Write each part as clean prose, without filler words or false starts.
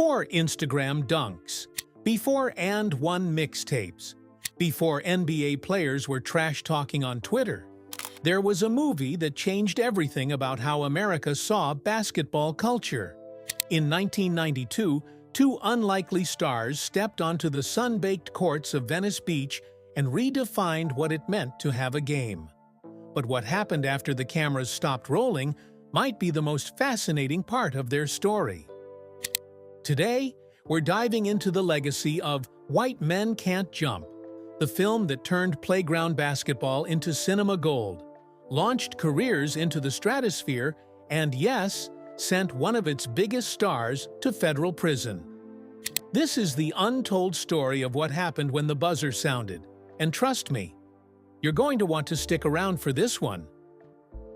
Before Instagram dunks, before and one mixtapes, before NBA players were trash-talking on Twitter, there was a movie that changed everything about how America saw basketball culture. In 1992, two unlikely stars stepped onto the sun-baked courts of Venice Beach and redefined what it meant to have a game. But what happened after the cameras stopped rolling might be the most fascinating part of their story. Today, we're diving into the legacy of White Men Can't Jump, the film that turned playground basketball into cinema gold, launched careers into the stratosphere, and yes, sent one of its biggest stars to federal prison. This is the untold story of what happened when the buzzer sounded, and trust me, you're going to want to stick around for this one.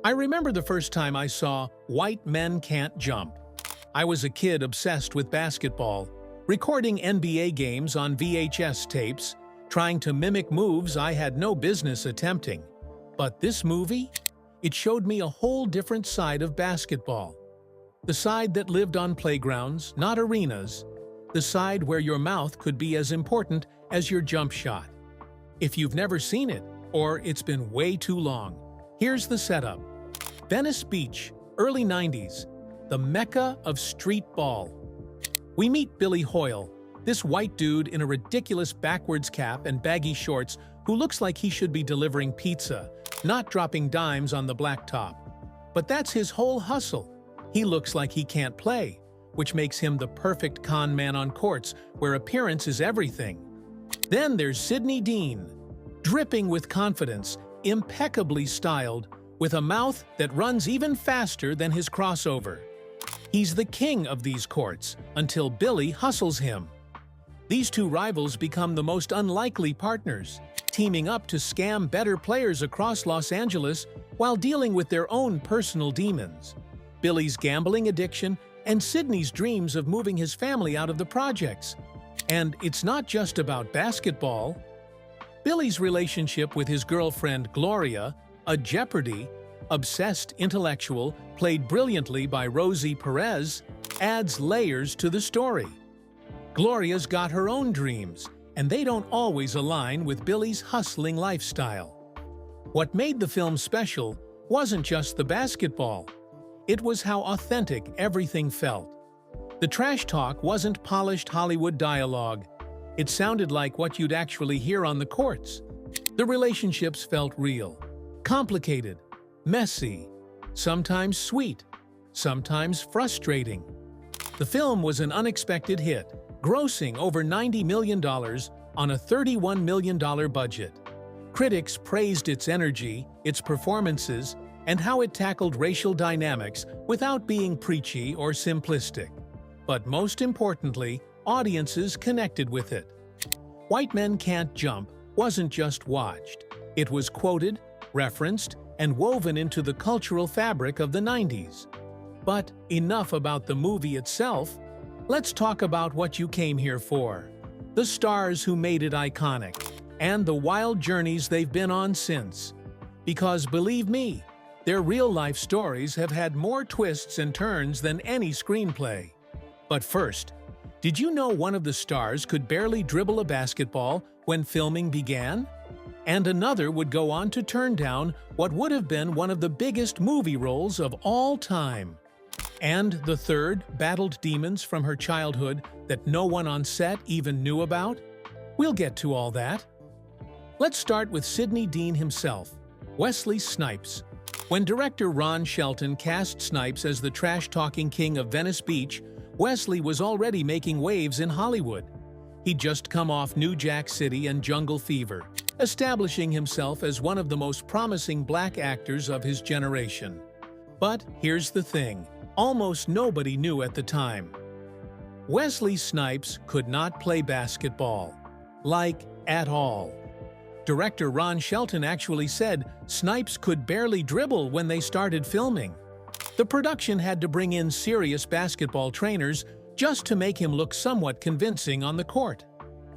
I remember the first time I saw White Men Can't Jump. I was a kid obsessed with basketball, recording NBA games on VHS tapes, trying to mimic moves I had no business attempting. But this movie? It showed me a whole different side of basketball. The side that lived on playgrounds, not arenas. The side where your mouth could be as important as your jump shot. If you've never seen it, or it's been way too long, here's the setup. Venice Beach, early 90s, the mecca of street ball. We meet Billy Hoyle, this white dude in a ridiculous backwards cap and baggy shorts who looks like he should be delivering pizza, not dropping dimes on the blacktop. But that's his whole hustle. He looks like he can't play, which makes him the perfect con man on courts where appearance is everything. Then there's Sidney Dean, dripping with confidence, impeccably styled, with a mouth that runs even faster than his crossover. He's the king of these courts until Billy hustles him. These two rivals become the most unlikely partners, teaming up to scam better players across Los Angeles while dealing with their own personal demons. Billy's gambling addiction and Sidney's dreams of moving his family out of the projects. And it's not just about basketball. Billy's relationship with his girlfriend Gloria, a Jeopardy!-obsessed intellectual played brilliantly by Rosie Perez, adds layers to the story. Gloria's got her own dreams, and they don't always align with Billy's hustling lifestyle. What made the film special wasn't just the basketball. It was how authentic everything felt. The trash talk wasn't polished Hollywood dialogue. It sounded like what you'd actually hear on the courts. The relationships felt real, complicated, messy, sometimes sweet, sometimes frustrating. The film was an unexpected hit, grossing over $90 million on a $31 million budget. Critics praised its energy, its performances, and how it tackled racial dynamics without being preachy or simplistic. But most importantly, audiences connected with it. White Men Can't Jump wasn't just watched. It was quoted, referenced, and woven into the cultural fabric of the 90s. But enough about the movie itself. Let's talk about what you came here for. The stars who made it iconic, and the wild journeys they've been on since. Because believe me, their real-life stories have had more twists and turns than any screenplay. But first, did you know one of the stars could barely dribble a basketball when filming began? And another would go on to turn down what would have been one of the biggest movie roles of all time. And the third battled demons from her childhood that no one on set even knew about? We'll get to all that. Let's start with Sidney Dean himself, Wesley Snipes. When director Ron Shelton cast Snipes as the trash-talking king of Venice Beach, Wesley was already making waves in Hollywood. He'd just come off New Jack City and Jungle Fever, establishing himself as one of the most promising black actors of his generation. But here's the thing, almost nobody knew at the time. Wesley Snipes could not play basketball. Like, at all. Director Ron Shelton actually said Snipes could barely dribble when they started filming. The production had to bring in serious basketball trainers just to make him look somewhat convincing on the court.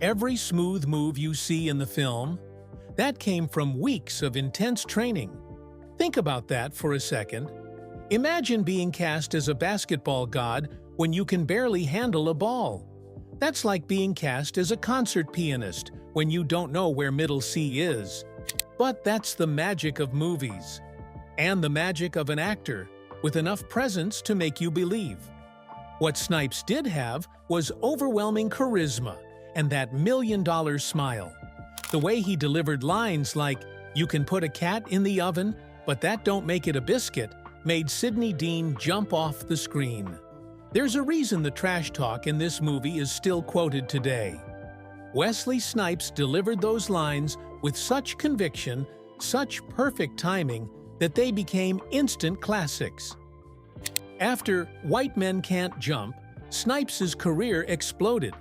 Every smooth move you see in the film, that came from weeks of intense training. Think about that for a second. Imagine being cast as a basketball god when you can barely handle a ball. That's like being cast as a concert pianist when you don't know where middle C is. But that's the magic of movies. And the magic of an actor with enough presence to make you believe. What Snipes did have was overwhelming charisma and that million-dollar smile. The way he delivered lines like, "You can put a cat in the oven, but that don't make it a biscuit," made Sidney Dean jump off the screen. There's a reason the trash talk in this movie is still quoted today. Wesley Snipes delivered those lines with such conviction, such perfect timing, that they became instant classics. After White Men Can't Jump, Snipes' career exploded.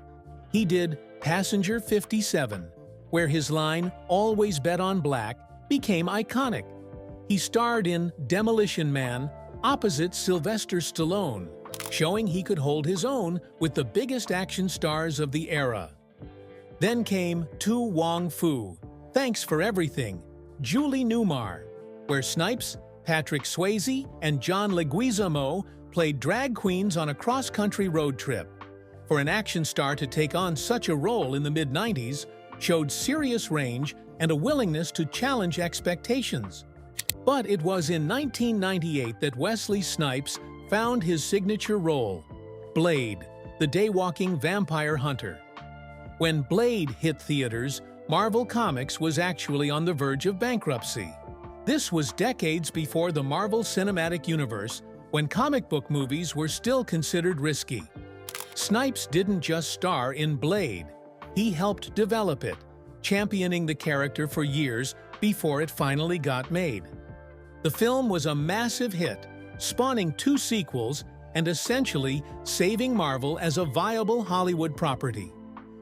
He did Passenger 57, where his line, "Always bet on black," became iconic. He starred in Demolition Man opposite Sylvester Stallone, showing he could hold his own with the biggest action stars of the era. Then came To Wong Foo, Thanks for Everything, Julie Newmar, where Snipes, Patrick Swayze, and John Leguizamo played drag queens on a cross-country road trip. For an action star to take on such a role in the mid-90s showed serious range and a willingness to challenge expectations. But it was in 1998 that Wesley Snipes found his signature role, Blade, the day-walking vampire hunter. When Blade hit theaters, Marvel Comics was actually on the verge of bankruptcy. This was decades before the Marvel Cinematic Universe, when comic book movies were still considered risky. Snipes didn't just star in Blade. He helped develop it, championing the character for years before it finally got made. The film was a massive hit, spawning 2 sequels and essentially saving Marvel as a viable Hollywood property.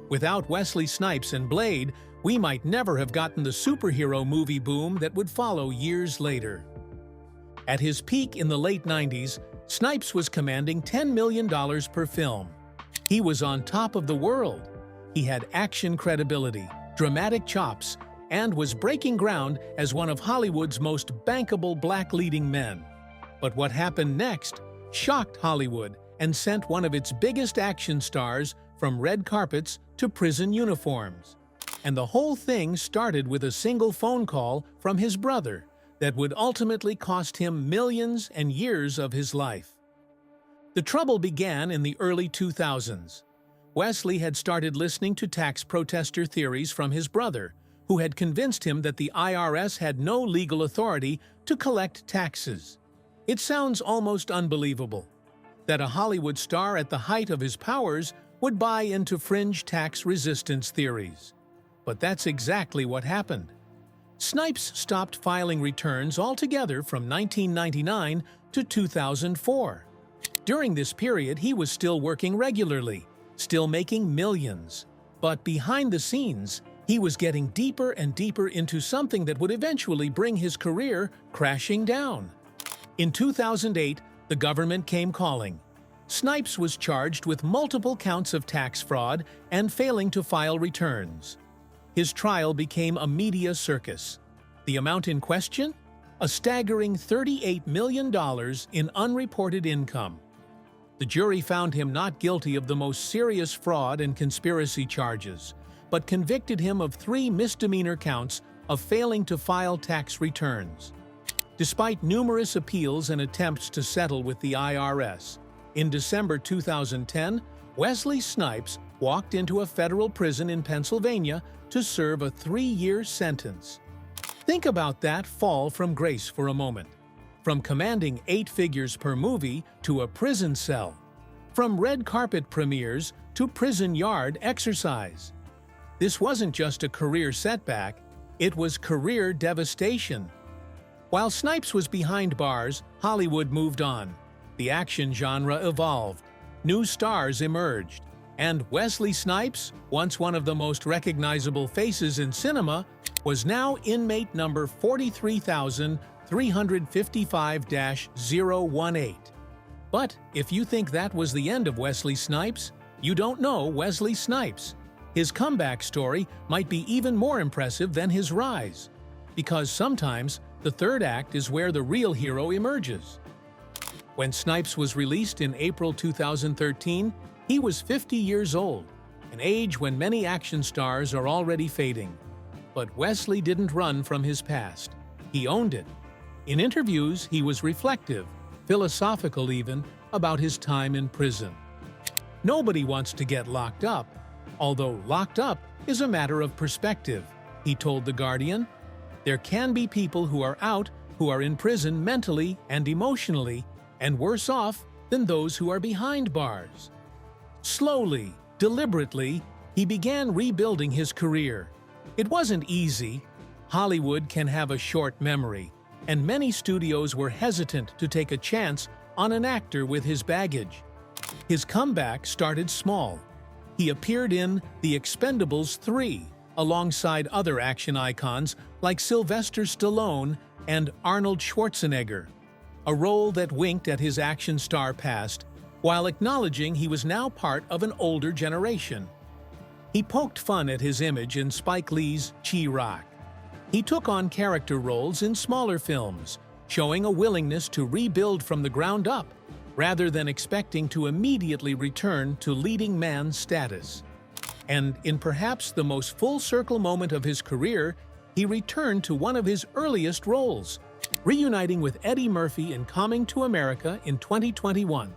Without Wesley Snipes and Blade, we might never have gotten the superhero movie boom that would follow years later. At his peak in the late 90s, Snipes was commanding $10 million per film. He was on top of the world. He had action credibility, dramatic chops, and was breaking ground as one of Hollywood's most bankable black leading men. But what happened next shocked Hollywood and sent one of its biggest action stars from red carpets to prison uniforms. And the whole thing started with a single phone call from his brother that would ultimately cost him millions and years of his life. The trouble began in the early 2000s. Wesley had started listening to tax protester theories from his brother, who had convinced him that the IRS had no legal authority to collect taxes. It sounds almost unbelievable that a Hollywood star at the height of his powers would buy into fringe tax resistance theories. But that's exactly what happened. Snipes stopped filing returns altogether from 1999 to 2004. During this period, he was still working regularly, still making millions. But behind the scenes, he was getting deeper and deeper into something that would eventually bring his career crashing down. In 2008, the government came calling. Snipes was charged with multiple counts of tax fraud and failing to file returns. His trial became a media circus. The amount in question? A staggering $38 million in unreported income. The jury found him not guilty of the most serious fraud and conspiracy charges, but convicted him of 3 misdemeanor counts of failing to file tax returns. Despite numerous appeals and attempts to settle with the IRS, in December 2010, Wesley Snipes walked into a federal prison in Pennsylvania to serve a 3-year sentence. Think about that fall from grace for a moment. From commanding 8 figures per movie to a prison cell. From red carpet premieres to prison yard exercise. This wasn't just a career setback, it was career devastation. While Snipes was behind bars, Hollywood moved on. The action genre evolved. New stars emerged. And Wesley Snipes, once one of the most recognizable faces in cinema, was now inmate number 43,355-018. But if you think that was the end of Wesley Snipes, you don't know Wesley Snipes. His comeback story might be even more impressive than his rise. Because sometimes the third act is where the real hero emerges. When Snipes was released in April 2013, he was 50 years old, an age when many action stars are already fading. But Wesley didn't run from his past. He owned it. In interviews, he was reflective, philosophical even, about his time in prison. Nobody wants to get locked up, although locked up is a matter of perspective, he told The Guardian. There can be people who are out, who are in prison mentally and emotionally, and worse off than those who are behind bars. Slowly, deliberately, he began rebuilding his career. It wasn't easy. Hollywood can have a short memory, and many studios were hesitant to take a chance on an actor with his baggage. His comeback started small. He appeared in The Expendables 3, alongside other action icons like Sylvester Stallone and Arnold Schwarzenegger, a role that winked at his action star past while acknowledging he was now part of an older generation. He poked fun at his image in Spike Lee's Chi-Raq. He took on character roles in smaller films, showing a willingness to rebuild from the ground up, rather than expecting to immediately return to leading man status. And in perhaps the most full-circle moment of his career, he returned to one of his earliest roles, reuniting with Eddie Murphy in Coming to America in 2021,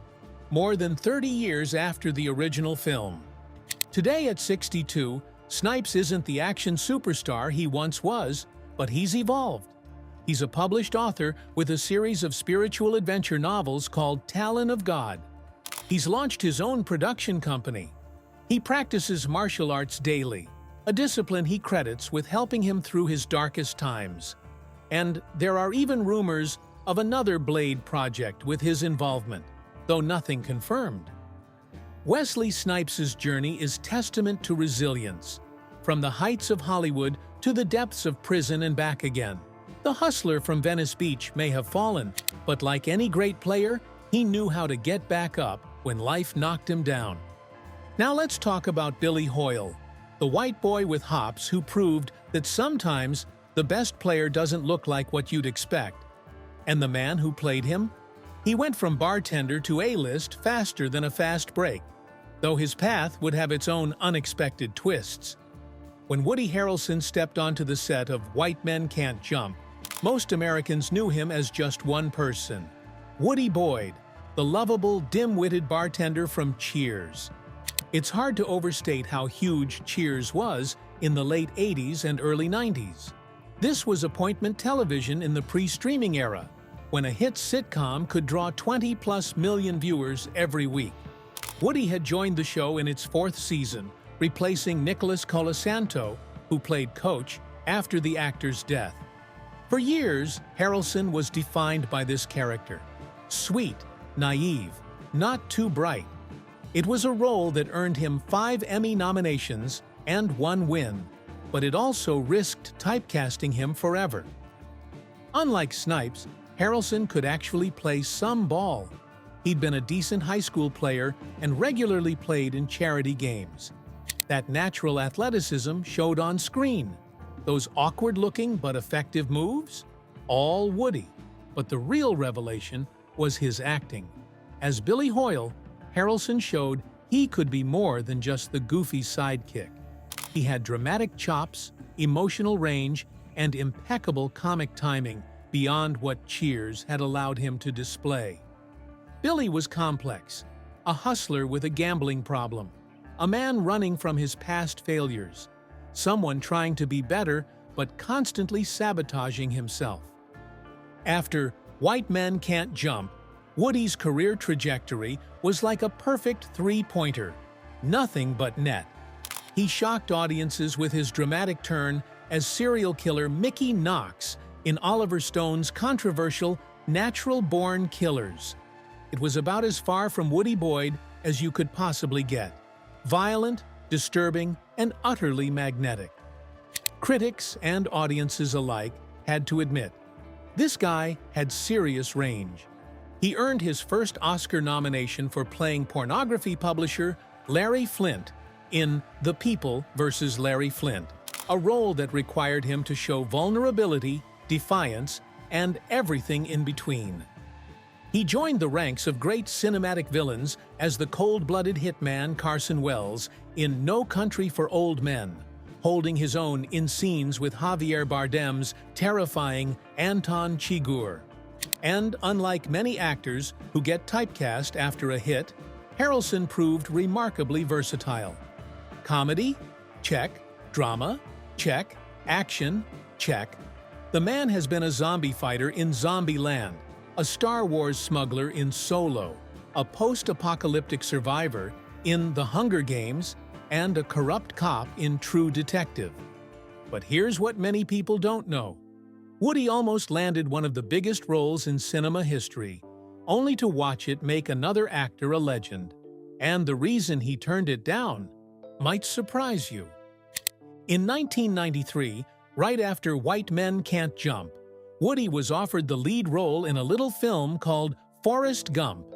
more than 30 years after the original film. Today at 62, Snipes isn't the action superstar he once was, but he's evolved. He's a published author with a series of spiritual adventure novels called Talon of God. He's launched his own production company. He practices martial arts daily, a discipline he credits with helping him through his darkest times. And there are even rumors of another Blade project with his involvement, though nothing confirmed. Wesley Snipes' journey is testament to resilience, from the heights of Hollywood to the depths of prison and back again. The hustler from Venice Beach may have fallen, but like any great player, he knew how to get back up when life knocked him down. Now let's talk about Billy Hoyle, the white boy with hops who proved that sometimes the best player doesn't look like what you'd expect. And the man who played him? He went from bartender to A-list faster than a fast break, though his path would have its own unexpected twists. When Woody Harrelson stepped onto the set of White Men Can't Jump, most Americans knew him as just one person: Woody Boyd, the lovable, dim-witted bartender from Cheers. It's hard to overstate how huge Cheers was in the late 80s and early 90s. This was appointment television in the pre-streaming era, when a hit sitcom could draw 20+ million viewers every week. Woody had joined the show in its 4th season, replacing Nicholas Colasanto, who played Coach, after the actor's death. For years, Harrelson was defined by this character: sweet, naive, not too bright. It was a role that earned him 5 Emmy nominations and 1 win, but it also risked typecasting him forever. Unlike Snipes, Harrelson could actually play some ball. He'd been a decent high school player and regularly played in charity games. That natural athleticism showed on screen. Those awkward-looking but effective moves? All Woody. But the real revelation was his acting. As Billy Hoyle, Harrelson showed he could be more than just the goofy sidekick. He had dramatic chops, emotional range, and impeccable comic timing beyond what Cheers had allowed him to display. Billy was complex, a hustler with a gambling problem, a man running from his past failures, someone trying to be better but constantly sabotaging himself. After White Men Can't Jump, Woody's career trajectory was like a perfect three-pointer, nothing but net. He shocked audiences with his dramatic turn as serial killer Mickey Knox in Oliver Stone's controversial Natural Born Killers. It was about as far from Woody Boyd as you could possibly get: violent, disturbing, and utterly magnetic. Critics and audiences alike had to admit, this guy had serious range. He earned his first Oscar nomination for playing pornography publisher Larry Flynt in The People vs. Larry Flynt, a role that required him to show vulnerability, defiance, and everything in between. He joined the ranks of great cinematic villains as the cold-blooded hitman Carson Wells in No Country for Old Men, holding his own in scenes with Javier Bardem's terrifying Anton Chigurh. And unlike many actors who get typecast after a hit, Harrelson proved remarkably versatile. Comedy? Check. Drama? Check. Action? Check. The man has been a zombie fighter in Zombieland, a Star Wars smuggler in Solo, a post-apocalyptic survivor in The Hunger Games, and a corrupt cop in True Detective. But here's what many people don't know. Woody almost landed one of the biggest roles in cinema history, only to watch it make another actor a legend. And the reason he turned it down might surprise you. In 1993, right after White Men Can't Jump, Woody was offered the lead role in a little film called Forrest Gump.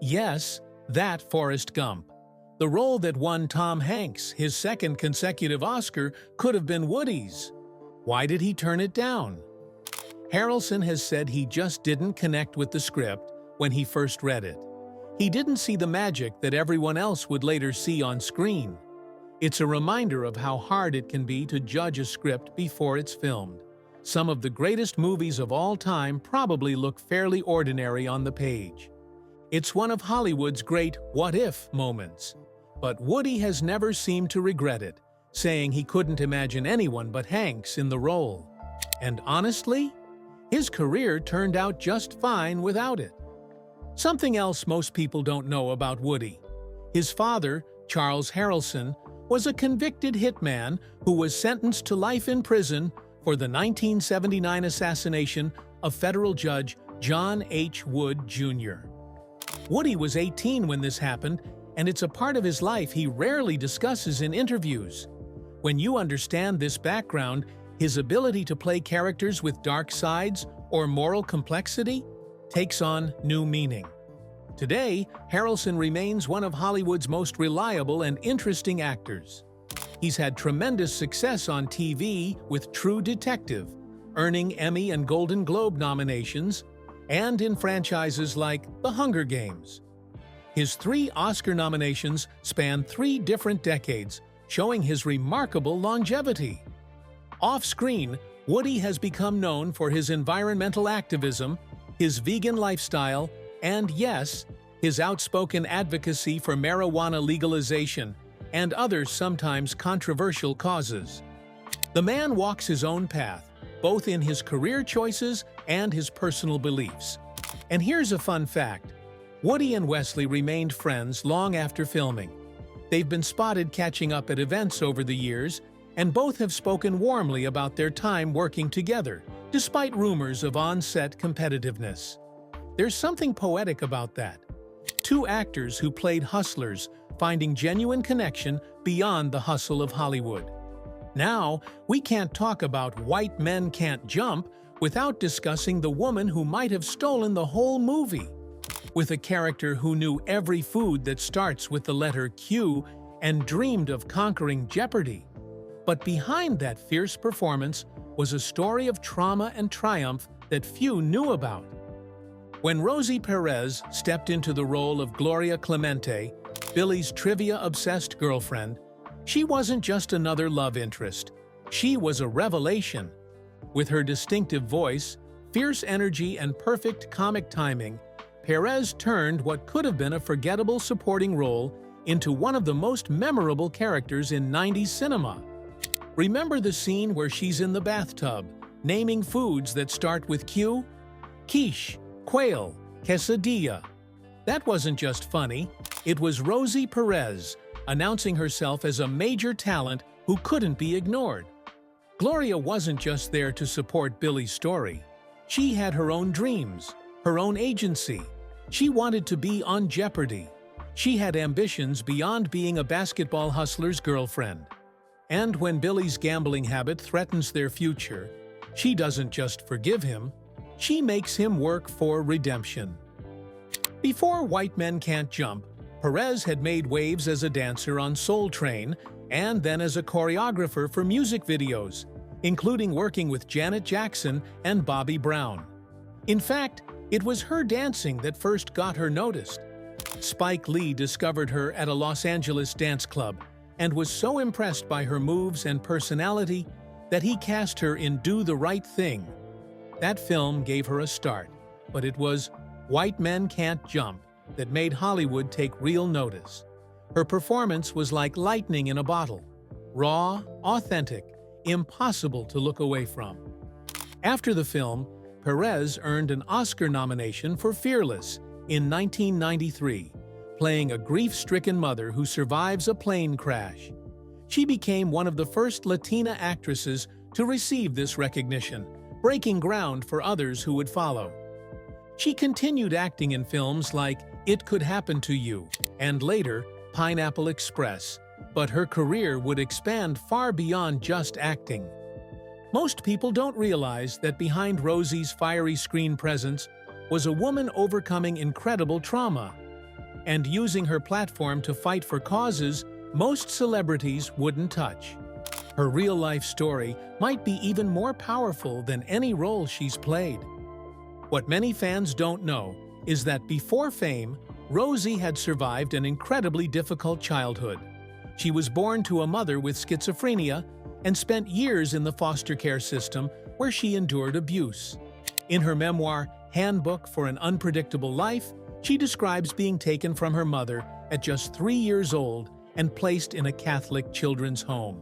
Yes, that Forrest Gump. The role that won Tom Hanks his second consecutive Oscar could have been Woody's. Why did he turn it down? Harrelson has said he just didn't connect with the script when he first read it. He didn't see the magic that everyone else would later see on screen. It's a reminder of how hard it can be to judge a script before it's filmed. Some of the greatest movies of all time probably look fairly ordinary on the page. It's one of Hollywood's great what-if moments. But Woody has never seemed to regret it, saying he couldn't imagine anyone but Hanks in the role. And honestly, his career turned out just fine without it. Something else most people don't know about Woody. His father, Charles Harrelson, was a convicted hitman who was sentenced to life in prison for the 1979 assassination of federal judge John H. Wood, Jr. Woody was 18 when this happened, and it's a part of his life he rarely discusses in interviews. When you understand this background, his ability to play characters with dark sides or moral complexity takes on new meaning. Today, Harrelson remains one of Hollywood's most reliable and interesting actors. He's had tremendous success on TV with True Detective, earning Emmy and Golden Globe nominations, and in franchises like The Hunger Games. His 3 Oscar nominations span 3 different decades, showing his remarkable longevity. Off-screen, Woody has become known for his environmental activism, his vegan lifestyle, and yes, his outspoken advocacy for marijuana legalization and other sometimes controversial causes. The man walks his own path, both in his career choices and his personal beliefs. And here's a fun fact. Woody and Wesley remained friends long after filming. They've been spotted catching up at events over the years, and both have spoken warmly about their time working together, despite rumors of on-set competitiveness. There's something poetic about that. 2 actors who played hustlers finding genuine connection beyond the hustle of Hollywood. Now, we can't talk about White Men Can't Jump without discussing the woman who might have stolen the whole movie. With a character who knew every food that starts with the letter Q and dreamed of conquering Jeopardy. But behind that fierce performance was a story of trauma and triumph that few knew about. When Rosie Perez stepped into the role of Gloria Clemente, Billy's trivia-obsessed girlfriend, she wasn't just another love interest. She was a revelation. With her distinctive voice, fierce energy, and perfect comic timing, Perez turned what could have been a forgettable supporting role into one of the most memorable characters in 90s cinema. Remember the scene where she's in the bathtub, naming foods that start with Q? Quiche, quail, quesadilla. That wasn't just funny, it was Rosie Perez announcing herself as a major talent who couldn't be ignored. Gloria wasn't just there to support Billy's story. She had her own dreams, her own agency. She wanted to be on Jeopardy! She had ambitions beyond being a basketball hustler's girlfriend. And when Billy's gambling habit threatens their future, she doesn't just forgive him, she makes him work for redemption. Before White Men Can't Jump, Perez had made waves as a dancer on Soul Train and then as a choreographer for music videos, including working with Janet Jackson and Bobby Brown. In fact, It was her dancing that first got her noticed. Spike Lee discovered her at a Los Angeles dance club and was so impressed by her moves and personality that he cast her in Do the Right Thing. That film gave her a start, but it was White Men Can't Jump that made Hollywood take real notice. Her performance was like lightning in a bottle, raw, authentic, impossible to look away from. After the film, Perez earned an Oscar nomination for Fearless in 1993, playing a grief-stricken mother who survives a plane crash. She became one of the first Latina actresses to receive this recognition, breaking ground for others who would follow. She continued acting in films like It Could Happen to You and later Pineapple Express, but her career would expand far beyond just acting. Most people don't realize that behind Rosie's fiery screen presence was a woman overcoming incredible trauma and using her platform to fight for causes most celebrities wouldn't touch. Her real-life story might be even more powerful than any role she's played. What many fans don't know is that before fame, Rosie had survived an incredibly difficult childhood. She was born to a mother with schizophrenia and spent years in the foster care system where she endured abuse. In her memoir, Handbook for an Unpredictable Life, she describes being taken from her mother at just 3 years old and placed in a Catholic children's home.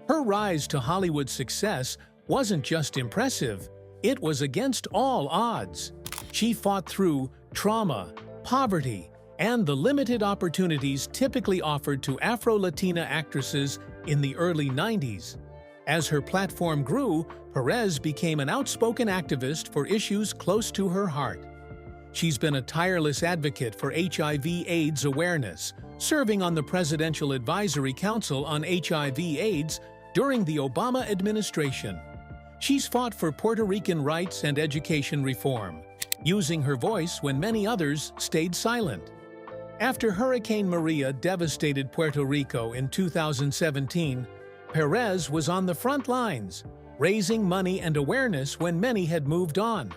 Her rise to Hollywood success wasn't just impressive, it was against all odds. She fought through trauma, poverty, and the limited opportunities typically offered to Afro-Latina actresses in the early 90s. As her platform grew, Perez became an outspoken activist for issues close to her heart. She's been a tireless advocate for HIV/AIDS awareness, serving on the Presidential Advisory Council on HIV/AIDS during the Obama administration. She's fought for Puerto Rican rights and education reform, using her voice when many others stayed silent. After Hurricane Maria devastated Puerto Rico in 2017, Perez was on the front lines, raising money and awareness when many had moved on.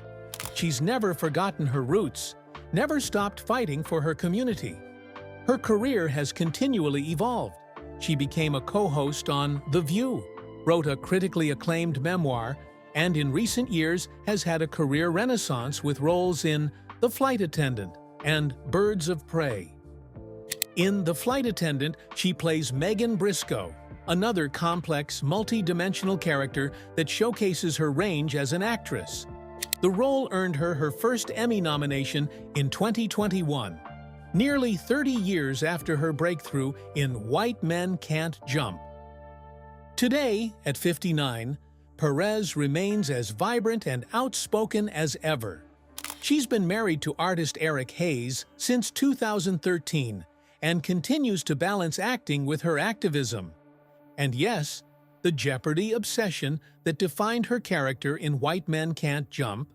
She's never forgotten her roots, never stopped fighting for her community. Her career has continually evolved. She became a co-host on The View, wrote a critically acclaimed memoir, and in recent years has had a career renaissance with roles in The Flight Attendant and Birds of Prey. In The Flight Attendant, she plays Megan Briscoe, another complex, multi-dimensional character that showcases her range as an actress. The role earned her her first Emmy nomination in 2021, nearly 30 years after her breakthrough in White Men Can't Jump. Today, at 59, Perez remains as vibrant and outspoken as ever. She's been married to artist Eric Hayes since 2013 and continues to balance acting with her activism. And yes, the Jeopardy obsession that defined her character in White Men Can't Jump.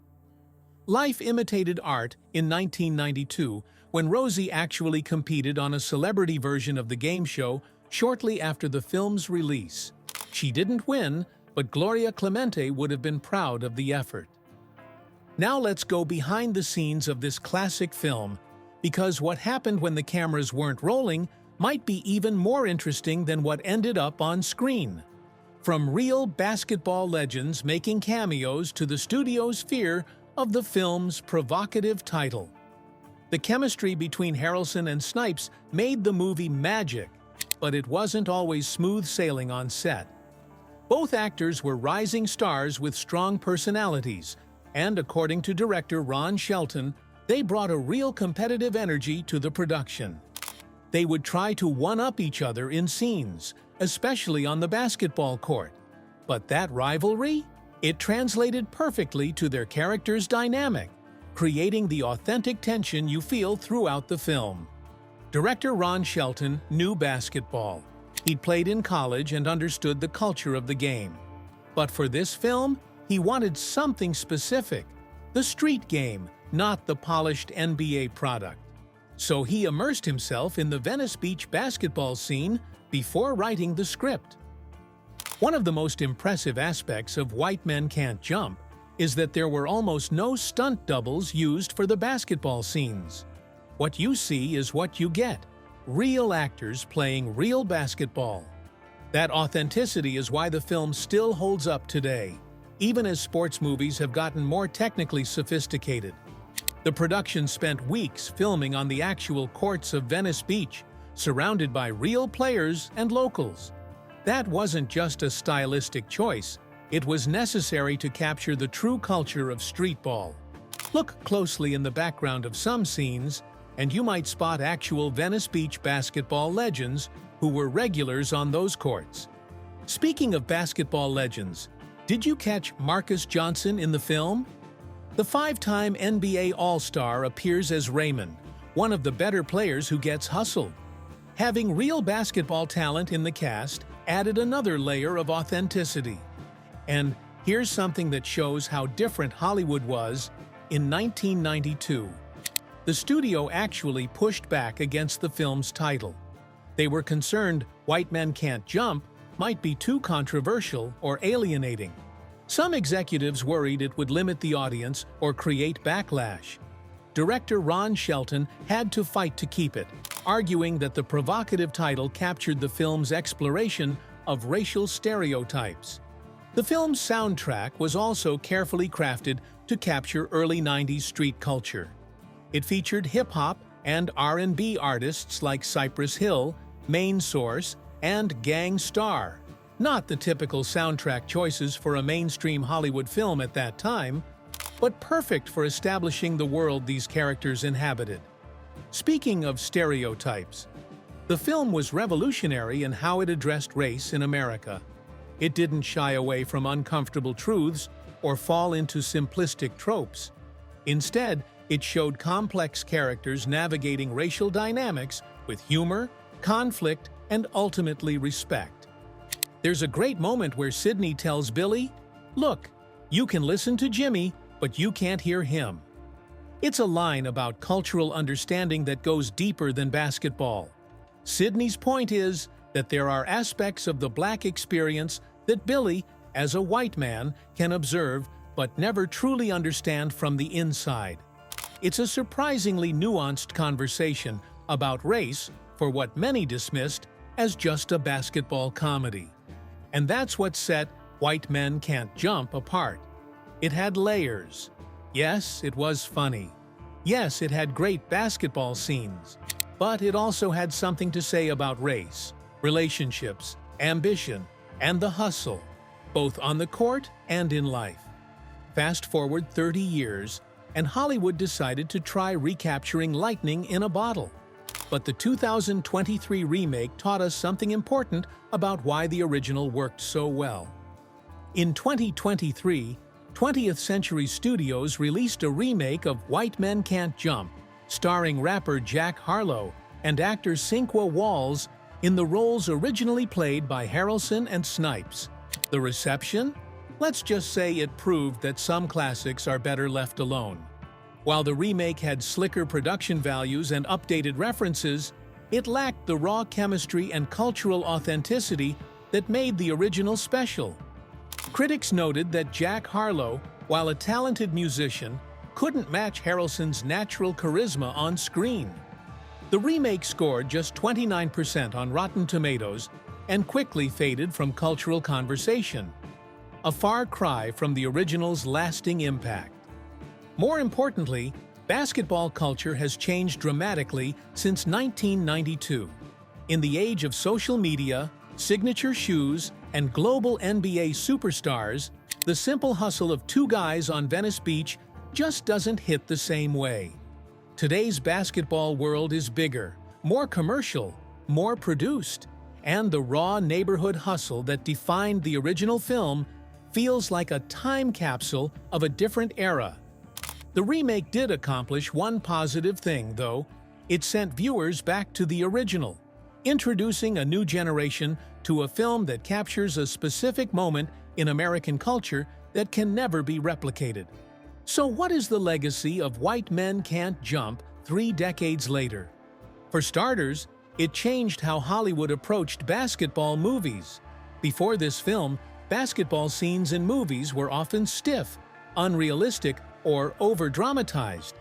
Life imitated art in 1992 when Rosie actually competed on a celebrity version of the game show shortly after the film's release. She didn't win, but Gloria Clemente would have been proud of the effort. Now let's go behind the scenes of this classic film, because what happened when the cameras weren't rolling might be even more interesting than what ended up on screen. From real basketball legends making cameos to the studio's fear of the film's provocative title. The chemistry between Harrelson and Snipes made the movie magic, but it wasn't always smooth sailing on set. Both actors were rising stars with strong personalities, and according to director Ron Shelton, they brought a real competitive energy to the production. They would try to one-up each other in scenes, especially on the basketball court. But that rivalry? It translated perfectly to their characters' dynamic, creating the authentic tension you feel throughout the film. Director Ron Shelton knew basketball. He'd played in college and understood the culture of the game. But for this film, he wanted something specific, the street game, not the polished NBA product. So he immersed himself in the Venice Beach basketball scene before writing the script. One of the most impressive aspects of White Men Can't Jump is that there were almost no stunt doubles used for the basketball scenes. What you see is what you get. Real actors playing real basketball. That authenticity is why the film still holds up today, even as sports movies have gotten more technically sophisticated. The production spent weeks filming on the actual courts of Venice Beach, surrounded by real players and locals. That wasn't just a stylistic choice, it was necessary to capture the true culture of street ball. Look closely in the background of some scenes, and you might spot actual Venice Beach basketball legends who were regulars on those courts. Speaking of basketball legends, did you catch Marcus Johnson in the film? The five-time NBA All-Star appears as Raymond, one of the better players who gets hustled. Having real basketball talent in the cast added another layer of authenticity. And here's something that shows how different Hollywood was in 1992. The studio actually pushed back against the film's title. They were concerned White Men Can't Jump might be too controversial or alienating. Some executives worried it would limit the audience or create backlash. Director Ron Shelton had to fight to keep it, arguing that the provocative title captured the film's exploration of racial stereotypes. The film's soundtrack was also carefully crafted to capture early 90s street culture. It featured hip-hop and R&B artists like Cypress Hill, Main Source, and Gang Starr. Not the typical soundtrack choices for a mainstream Hollywood film at that time, but perfect for establishing the world these characters inhabited. Speaking of stereotypes, the film was revolutionary in how it addressed race in America. It didn't shy away from uncomfortable truths or fall into simplistic tropes. Instead, it showed complex characters navigating racial dynamics with humor, conflict, and ultimately respect. There's a great moment where Sidney tells Billy, "Look, you can listen to Jimmy, but you can't hear him." It's a line about cultural understanding that goes deeper than basketball. Sidney's point is that there are aspects of the black experience that Billy, as a white man, can observe but never truly understand from the inside. It's a surprisingly nuanced conversation about race for what many dismissed as just a basketball comedy. And that's what set White Men Can't Jump apart. It had layers. Yes, it was funny. Yes, it had great basketball scenes. But it also had something to say about race, relationships, ambition, and the hustle, both on the court and in life. Fast forward 30 years, and Hollywood decided to try recapturing lightning in a bottle. But the 2023 remake taught us something important about why the original worked so well. In 2023, 20th Century Studios released a remake of White Men Can't Jump, starring rapper Jack Harlow and actor Sinqua Walls in the roles originally played by Harrelson and Snipes. The reception? Let's just say it proved that some classics are better left alone. While the remake had slicker production values and updated references, it lacked the raw chemistry and cultural authenticity that made the original special. Critics noted that Jack Harlow, while a talented musician, couldn't match Harrelson's natural charisma on screen. The remake scored just 29% on Rotten Tomatoes and quickly faded from cultural conversation, a far cry from the original's lasting impact. More importantly, basketball culture has changed dramatically since 1992. In the age of social media, signature shoes, and global NBA superstars, the simple hustle of two guys on Venice Beach just doesn't hit the same way. Today's basketball world is bigger, more commercial, more produced, and the raw neighborhood hustle that defined the original film feels like a time capsule of a different era. The remake did accomplish one positive thing, though. It sent viewers back to the original, introducing a new generation to a film that captures a specific moment in American culture that can never be replicated. So what is the legacy of White Men Can't Jump 3 decades later? For starters, it changed how Hollywood approached basketball movies. Before this film, basketball scenes in movies were often stiff, unrealistic, or over-dramatized.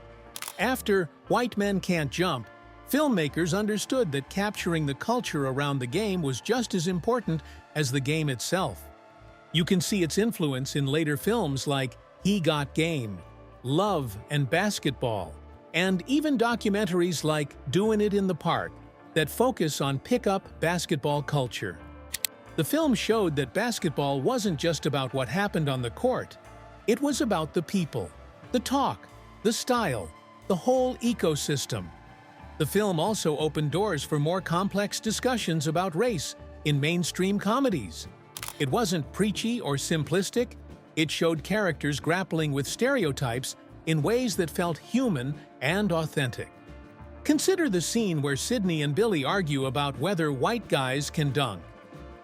After White Men Can't Jump, filmmakers understood that capturing the culture around the game was just as important as the game itself. You can see its influence in later films like He Got Game, Love and Basketball, and even documentaries like Doin' It in the Park that focus on pickup basketball culture. The film showed that basketball wasn't just about what happened on the court. It was about the people, the talk, the style, the whole ecosystem. The film also opened doors for more complex discussions about race in mainstream comedies. It wasn't preachy or simplistic. It showed characters grappling with stereotypes in ways that felt human and authentic. Consider the scene where Sydney and Billy argue about whether white guys can dunk.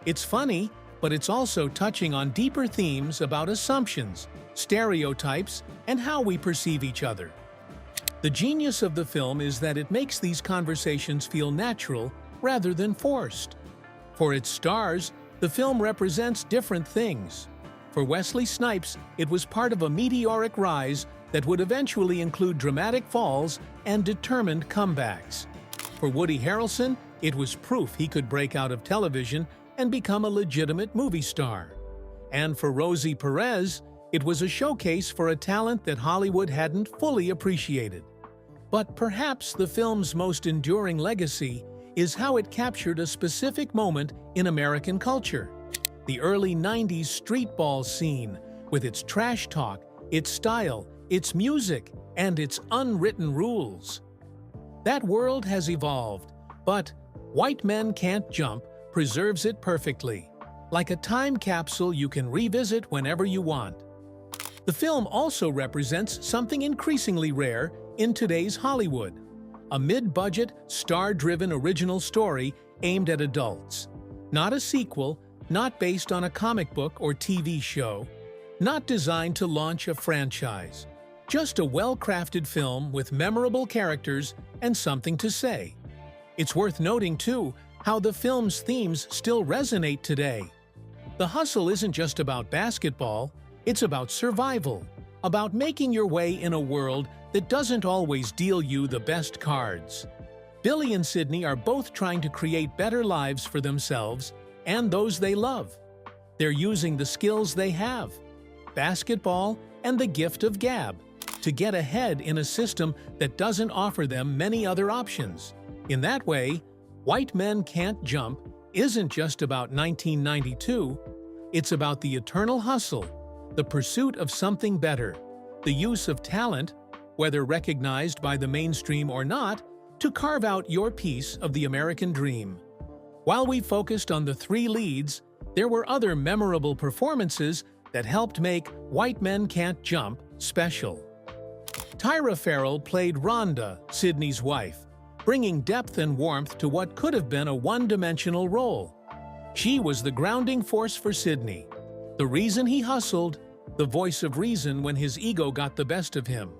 It's funny, but it's also touching on deeper themes about assumptions, stereotypes, and how we perceive each other. The genius of the film is that it makes these conversations feel natural rather than forced. For its stars, the film represents different things. For Wesley Snipes, it was part of a meteoric rise that would eventually include dramatic falls and determined comebacks. For Woody Harrelson, it was proof he could break out of television and become a legitimate movie star. And for Rosie Perez, it was a showcase for a talent that Hollywood hadn't fully appreciated. But perhaps the film's most enduring legacy is how it captured a specific moment in American culture. The early 90s street ball scene, with its trash talk, its style, its music, and its unwritten rules. That world has evolved, but White Men Can't Jump preserves it perfectly, like a time capsule you can revisit whenever you want. The film also represents something increasingly rare in today's Hollywood: a mid-budget, star-driven original story aimed at adults. Not a sequel, not based on a comic book or TV show, not designed to launch a franchise. Just a well-crafted film with memorable characters and something to say. It's worth noting, too, how the film's themes still resonate today. The hustle isn't just about basketball, it's about survival, about making your way in a world that doesn't always deal you the best cards. Billy and Sydney are both trying to create better lives for themselves and those they love. They're using the skills they have, basketball and the gift of gab, to get ahead in a system that doesn't offer them many other options. In that way, White Men Can't Jump isn't just about 1992, it's about the eternal hustle, the pursuit of something better, the use of talent, whether recognized by the mainstream or not, to carve out your piece of the American dream. While we focused on the three leads, there were other memorable performances that helped make White Men Can't Jump special. Tyra Farrell played Rhonda, Sydney's wife, bringing depth and warmth to what could have been a one-dimensional role. She was the grounding force for Sydney, the reason he hustled, the voice of reason when his ego got the best of him.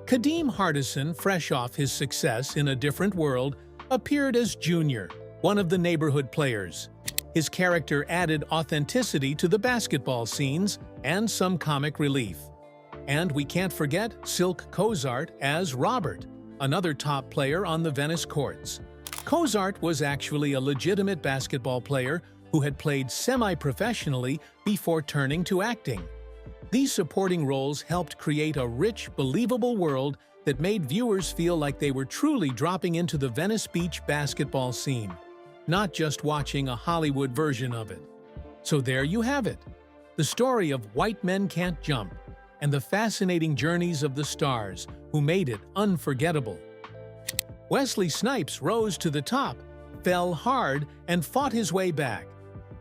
Kadeem Hardison, fresh off his success in A Different World, appeared as Junior, one of the neighborhood players. His character added authenticity to the basketball scenes and some comic relief. And we can't forget Silk Cozart as Robert, another top player on the Venice courts. Cozart was actually a legitimate basketball player who had played semi-professionally before turning to acting. These supporting roles helped create a rich, believable world that made viewers feel like they were truly dropping into the Venice Beach basketball scene, not just watching a Hollywood version of it. So there you have it, the story of White Men Can't Jump, and the fascinating journeys of the stars who made it unforgettable. Wesley Snipes rose to the top, fell hard, and fought his way back.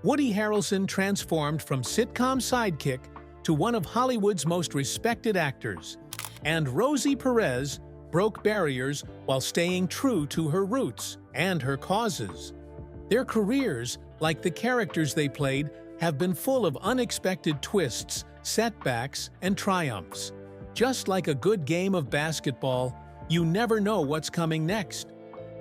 Woody Harrelson transformed from sitcom sidekick to one of Hollywood's most respected actors. And Rosie Perez broke barriers while staying true to her roots and her causes. Their careers, like the characters they played, have been full of unexpected twists, setbacks, and triumphs. Just like a good game of basketball, you never know what's coming next.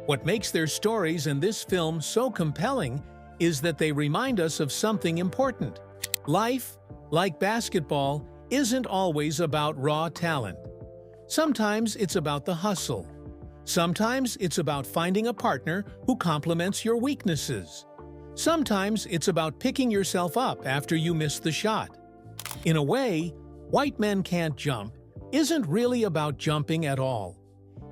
What makes their stories and this film so compelling is that they remind us of something important. Life, like basketball, isn't always about raw talent. Sometimes it's about the hustle. Sometimes it's about finding a partner who complements your weaknesses. Sometimes it's about picking yourself up after you miss the shot. In a way, White Men Can't Jump isn't really about jumping at all.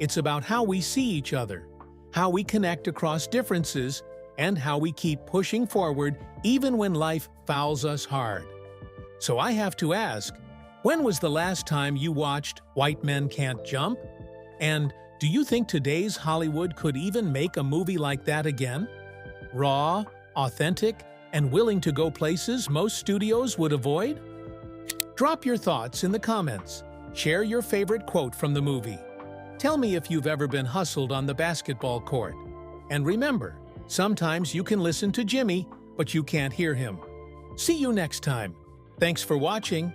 It's about how we see each other, how we connect across differences, and how we keep pushing forward even when life fouls us hard. So I have to ask, when was the last time you watched White Men Can't Jump? And do you think today's Hollywood could even make a movie like that again? Raw, authentic, and willing to go places most studios would avoid? Drop your thoughts in the comments. Share your favorite quote from the movie. Tell me if you've ever been hustled on the basketball court. And remember, sometimes you can listen to Jimmy, but you can't hear him. See you next time. Thanks for watching.